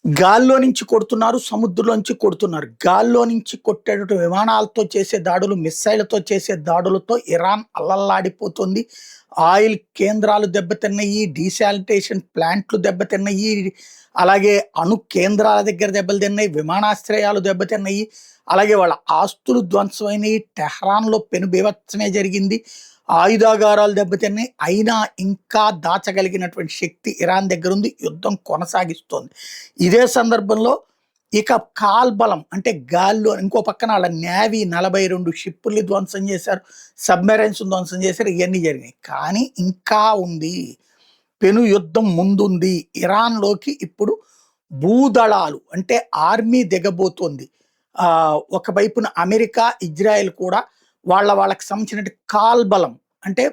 గాల్లో నుంచి కొడుతున్నారు, సముద్రంలోంచి కొడుతున్నారు. గాల్లో నుంచి కొట్టేటటువంటి విమానాలతో చేసే దాడులు, మిస్సైళ్ళతో చేసే దాడులతో ఇరాన్ అల్లల్లాడిపోతుంది. ఆయిల్ కేంద్రాలు దెబ్బతిన్నాయి, డీశానిటేషన్ ప్లాంట్లు దెబ్బతిన్నాయి, అలాగే అణు కేంద్రాల దగ్గర దెబ్బలు తిన్నాయి, విమానాశ్రయాలు దెబ్బతిన్నాయి, అలాగే వాళ్ళ ఆస్తులు ధ్వంసమైనయి. టెహ్రాన్‌లో పెను బీభత్సమే జరిగింది. ఆయుధాగారాలు దెబ్బతిన్నాయి. అయినా ఇంకా దాచగలిగినటువంటి శక్తి ఇరాన్ దగ్గరుంది. యుద్ధం కొనసాగిస్తోంది. ఇదే సందర్భంలో ఇక కాల్బలం అంటే గాల్లో ఇంకో పక్కన ఆళ్ళ నేవీ 42 షిప్పుల్ని ధ్వంసం చేశారు. సబ్‌మెరైన్స్‌ని ధ్వంసం చేశారు. ఇయన్నీ జరిగినాయి. కానీ ఇంకా ఉంది. పెను యుద్ధం ముందుంది. ఇరాన్‌లోకి ఇప్పుడు భూదళాలు అంటే ఆర్మీ దిగబోతోంది. ఒకవైపున అమెరికా, ఇజ్రాయెల్ కూడా వాళ్ళకి సంబంధించినటువంటి కాల్బలం అంటే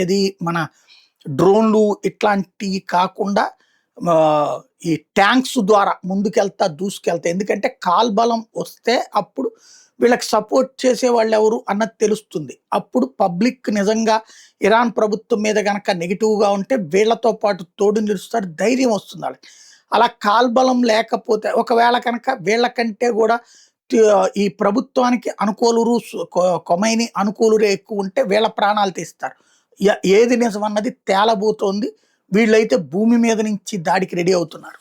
ఏది మన డ్రోన్‌లు ఇట్లాంటియి కాకుండా ఈ ట్యాంక్స్ ద్వారా ముందుకెళ్తా, దూసుకెళ్తా. ఎందుకంటే కాల్బలం వస్తే అప్పుడు వీళ్ళకి సపోర్ట్ చేసేవాళ్ళెవరు అన్నది తెలుస్తుంది. అప్పుడు పబ్లిక్ నిజంగా ఇరాన్ ప్రభుత్వం మీద గనక నెగెటివ్‌గా ఉంటే వీళ్ళతో పాటు తోడు నిలుస్తారు. ధైర్యం వస్తుంది ఆళ్ళకి. అలా కాల్బలం లేకపోతే ఒకవేళ కనుక వీళ్ళకంటే గూడా ఈ ప్రభుత్వానికి అనుకూలురు ఖొమైనీ అనుకూలురే ఎక్కువుంటే వీళ్ళ ప్రాణాలు తీస్తారు. ఏది నిజమన్నది తేలబోతోంది. వీళ్ళైతే భూమి మీద నుంచి దాడికి రెడీ అవుతున్నారు.